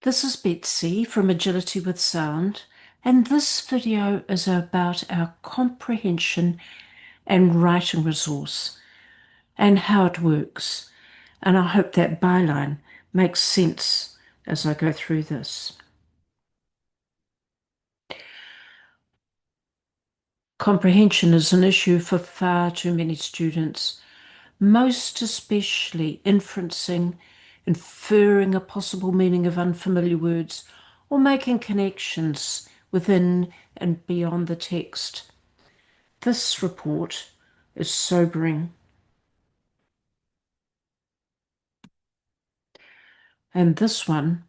This is Betsy from Agility with Sound, and this video is about our comprehension and writing resource and how it works. And I hope that byline makes sense as I go through this. Comprehension is an issue for far too many students, most especially inferencing, inferring a possible meaning of unfamiliar words, or making connections within and beyond the text. This report is sobering, and this one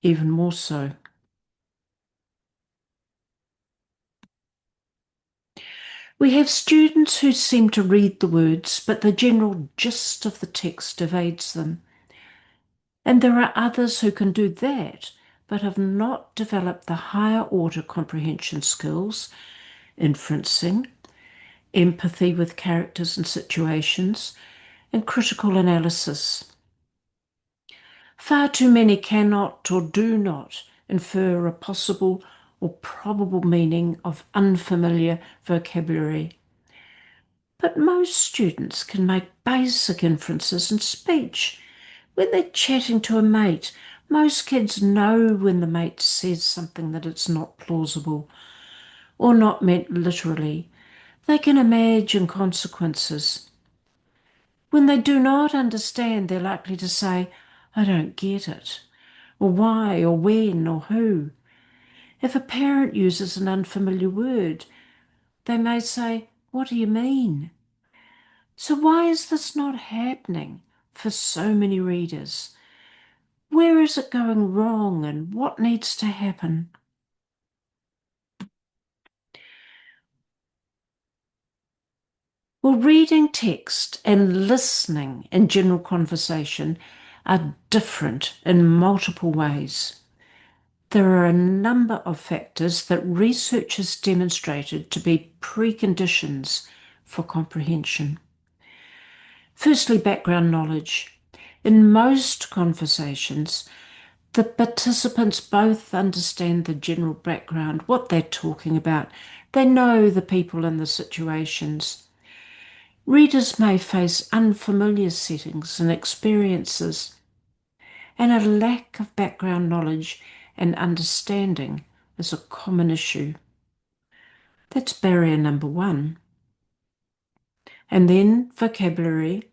even more so. We have students who seem to read the words, but the general gist of the text evades them. And there are others who can do that, but have not developed the higher order comprehension skills, inferencing, empathy with characters and situations, and critical analysis. Far too many cannot or do not infer a possible or probable meaning of unfamiliar vocabulary. But most students can make basic inferences in speech. When they're chatting to a mate, most kids know when the mate says something that it's not plausible or not meant literally. They can imagine consequences. When they do not understand, they're likely to say, I don't get it, or why, or when, or who. If a parent uses an unfamiliar word, they may say, what do you mean? So why is this not happening for so many readers? Where is it going wrong and what needs to happen? Well, reading text and listening in general conversation are different in multiple ways. There are a number of factors that research has demonstrated to be preconditions for comprehension. Firstly, background knowledge. In most conversations, the participants both understand the general background, what they're talking about. They know the people and the situations. Readers may face unfamiliar settings and experiences, and a lack of background knowledge and understanding is a common issue. That's barrier number one. And then vocabulary.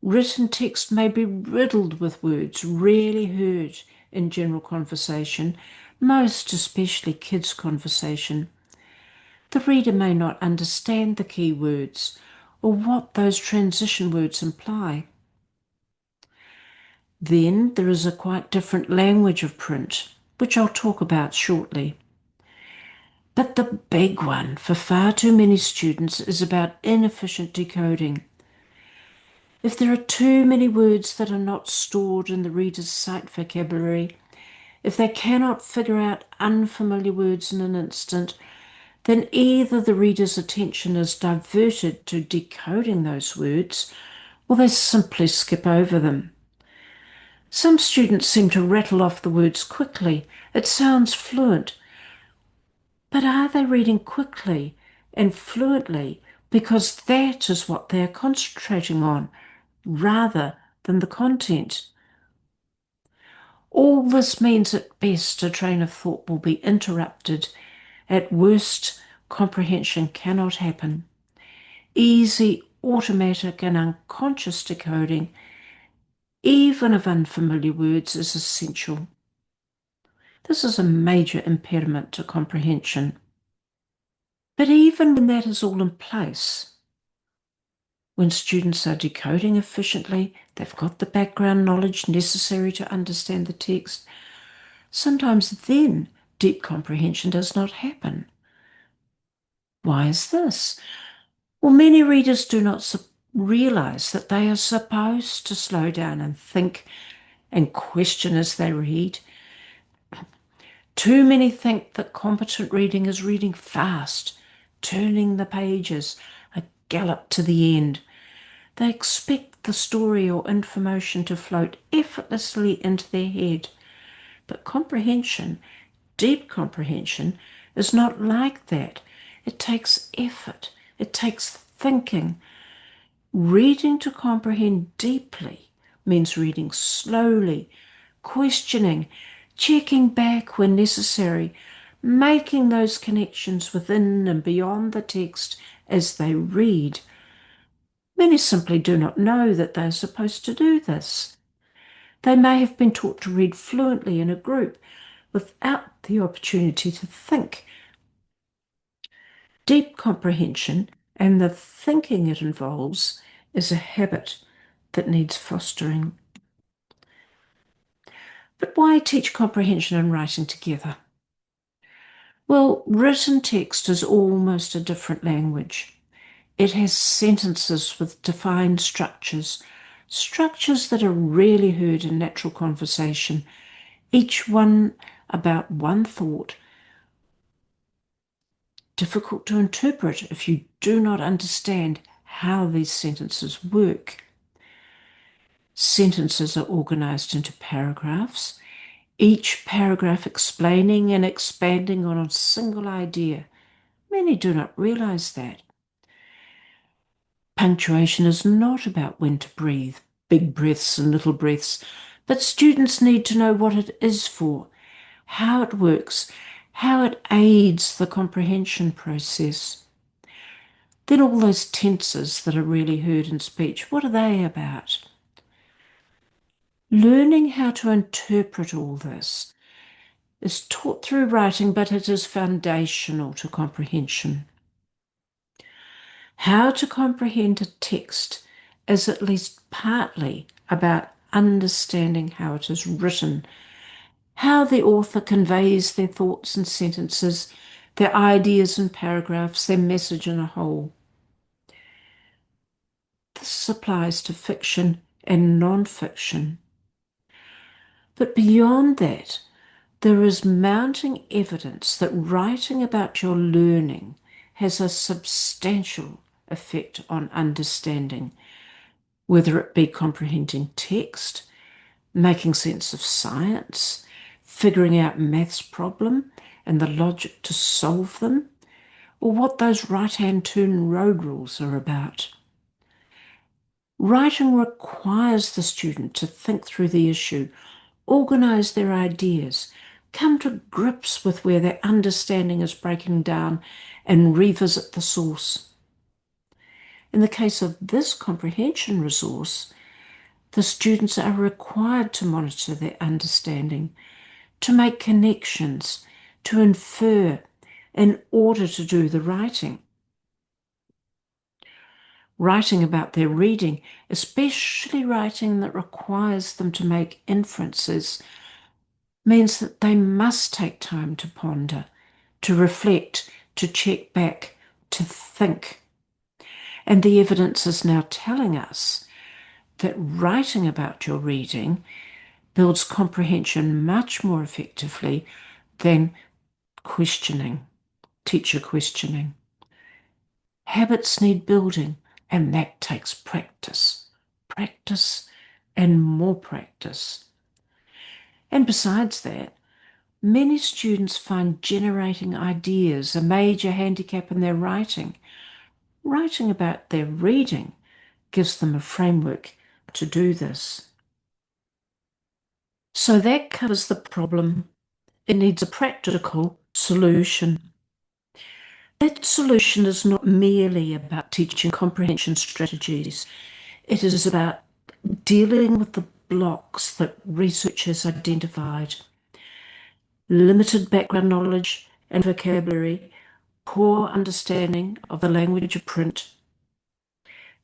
Written text may be riddled with words rarely heard in general conversation, most especially kids' conversation. The reader may not understand the key words or what those transition words imply. Then there is a quite different language of print, which I'll talk about shortly. But the big one for far too many students is about inefficient decoding. If there are too many words that are not stored in the reader's sight vocabulary, if they cannot figure out unfamiliar words in an instant, then either the reader's attention is diverted to decoding those words, or they simply skip over them. Some students seem to rattle off the words quickly. It sounds fluent. But are they reading quickly and fluently because that is what they are concentrating on rather than the content? All this means at best a train of thought will be interrupted. At worst, comprehension cannot happen. Easy, automatic and unconscious decoding, even of unfamiliar words, is essential. This is a major impediment to comprehension. But even when that is all in place, when students are decoding efficiently, they've got the background knowledge necessary to understand the text, sometimes then deep comprehension does not happen. Why is this? Well, many readers do not realize that they are supposed to slow down and think and question as they read. Too many think that competent reading is reading fast, turning the pages, a gallop to the end. They expect the story or information to float effortlessly into their head. But comprehension, deep comprehension, is not like that. It takes effort. It takes thinking. Reading to comprehend deeply means reading slowly, questioning, checking back when necessary, making those connections within and beyond the text as they read. Many simply do not know that they are supposed to do this. They may have been taught to read fluently in a group without the opportunity to think. Deep comprehension and the thinking it involves is a habit that needs fostering. But why teach comprehension and writing together? Well, written text is almost a different language. It has sentences with defined structures, structures that are rarely heard in natural conversation, each one about one thought, difficult to interpret if you do not understand how these sentences work. Sentences are organized into paragraphs, each paragraph explaining and expanding on a single idea. Many do not realize that. Punctuation is not about when to breathe, big breaths and little breaths, but students need to know what it is for, how it works, how it aids the comprehension process. Then all those tenses that are rarely heard in speech, what are they about? Learning how to interpret all this is taught through writing, but it is foundational to comprehension. How to comprehend a text is at least partly about understanding how it is written, how the author conveys their thoughts and sentences, their ideas and paragraphs, their message in a whole. This applies to fiction and non-fiction. But beyond that, there is mounting evidence that writing about your learning has a substantial effect on understanding, whether it be comprehending text, making sense of science, figuring out maths problem and the logic to solve them, or what those right-hand turn road rules are about. Writing requires the student to think through the issue, organize their ideas, come to grips with where their understanding is breaking down, and revisit the source. In the case of this comprehension resource, the students are required to monitor their understanding, to make connections, to infer, in order to do the writing. Writing about their reading, especially writing that requires them to make inferences, means that they must take time to ponder, to reflect, to check back, to think. And the evidence is now telling us that writing about your reading builds comprehension much more effectively than questioning, teacher questioning. Habits need building, and that takes practice, practice, and more practice. And besides that, many students find generating ideas a major handicap in their writing. Writing about their reading gives them a framework to do this. So that covers the problem. It needs a practical solution. That solution is not merely about teaching comprehension strategies. It is about dealing with the blocks that research has identified. Limited background knowledge and vocabulary, poor understanding of the language of print,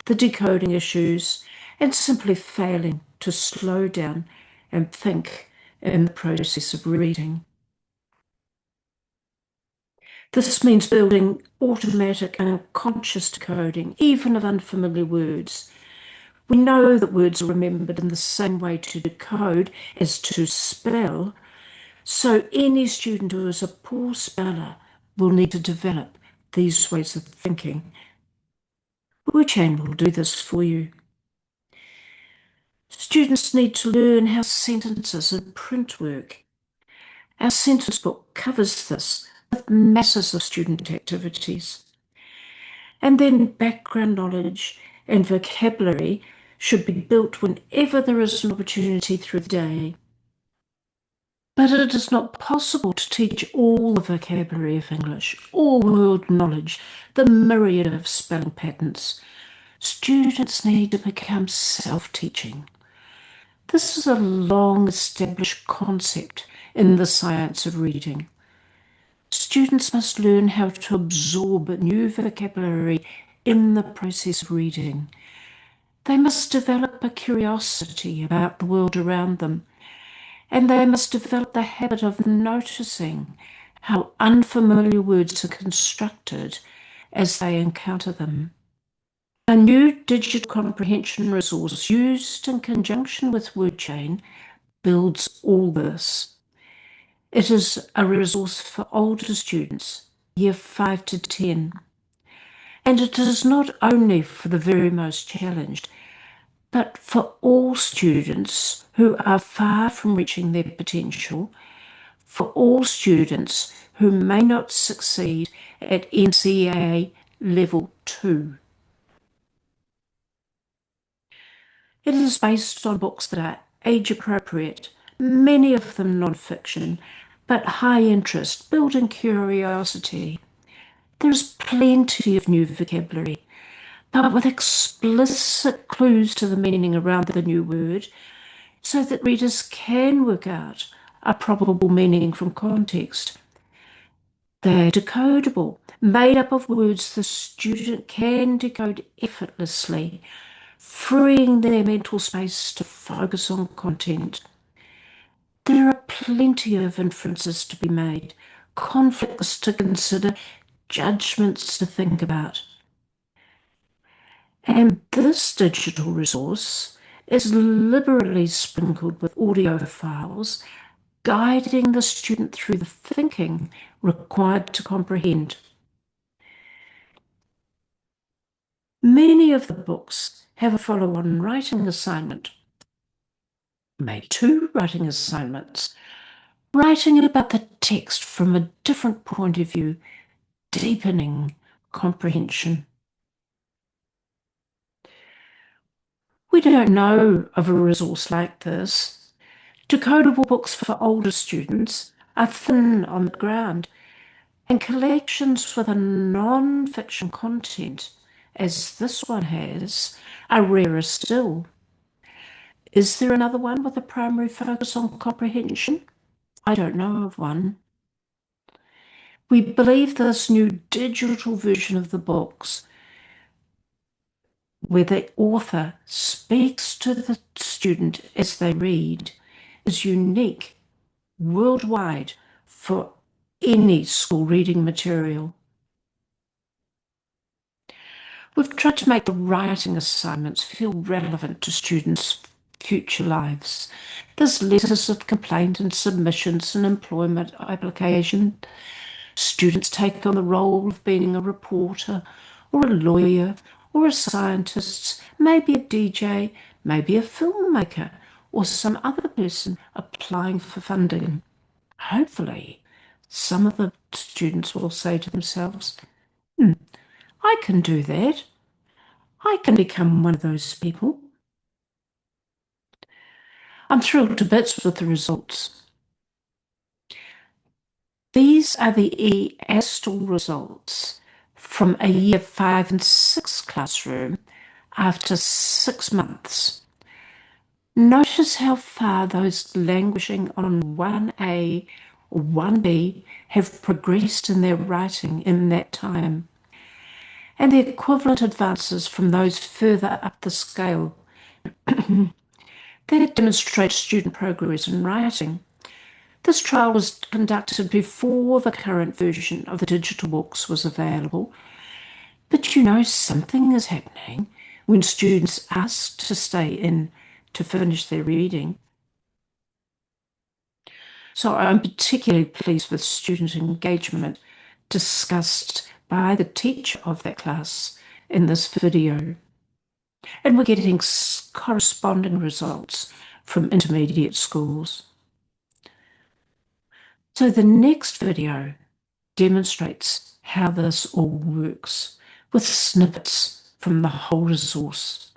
the decoding issues, and simply failing to slow down and think in the process of reading. This means building automatic and unconscious decoding, even of unfamiliar words. We know that words are remembered in the same way to decode as to spell, so any student who is a poor speller will need to develop these ways of thinking. WordChain will do this for you. Students need to learn how sentences and print work. Our sentence book covers this with masses of student activities. And then background knowledge and vocabulary should be built whenever there is an opportunity through the day. But it is not possible to teach all the vocabulary of English, all world knowledge, the myriad of spelling patterns. Students need to become self-teaching. This is a long-established concept in the science of reading. Students must learn how to absorb new vocabulary in the process of reading. They must develop a curiosity about the world around them, and they must develop the habit of noticing how unfamiliar words are constructed as they encounter them. A new digital comprehension resource used in conjunction with WordChain builds all this. It is a resource for older students, year 5 to 10. And it is not only for the very most challenged, but for all students who are far from reaching their potential, for all students who may not succeed at NCEA level 2. It is based on books that are age-appropriate, many of them non-fiction, but high interest, building curiosity. There's plenty of new vocabulary, but with explicit clues to the meaning around the new word, so that readers can work out a probable meaning from context. They're decodable, made up of words the student can decode effortlessly, freeing their mental space to focus on content. There are plenty of inferences to be made, conflicts to consider, judgments to think about. And this digital resource is liberally sprinkled with audio files, guiding the student through the thinking required to comprehend. Many of the books have a follow-on writing assignment, maybe 2 writing assignments, writing about the text from a different point of view, deepening comprehension. We don't know of a resource like this. Decodable books for older students are thin on the ground, and collections with a non-fiction content, as this one has, are rarer still. Is there another one with a primary focus on comprehension? I don't know of one. We believe this new digital version of the books, where the author speaks to the student as they read, is unique worldwide for any school reading material. We've tried to make the writing assignments feel relevant to students' future lives. There's letters of complaint and submissions and employment application. Students take on the role of being a reporter or a lawyer or a scientist, maybe a DJ, maybe a filmmaker, or some other person applying for funding. Hopefully, some of the students will say to themselves, I can do that. I can become one of those people. I'm thrilled to bits with the results. These are the EASTL results from a year 5 and 6 classroom after 6 months. Notice how far those languishing on 1A or 1B have progressed in their writing in that time, and the equivalent advances from those further up the scale. That demonstrates student progress in writing. This trial was conducted before the current version of the digital books was available, but you know something is happening when students ask to stay in to finish their reading. So I'm particularly pleased with student engagement discussed by the teacher of that class in this video. And we're getting corresponding results from intermediate schools. So the next video demonstrates how this all works with snippets from the whole resource.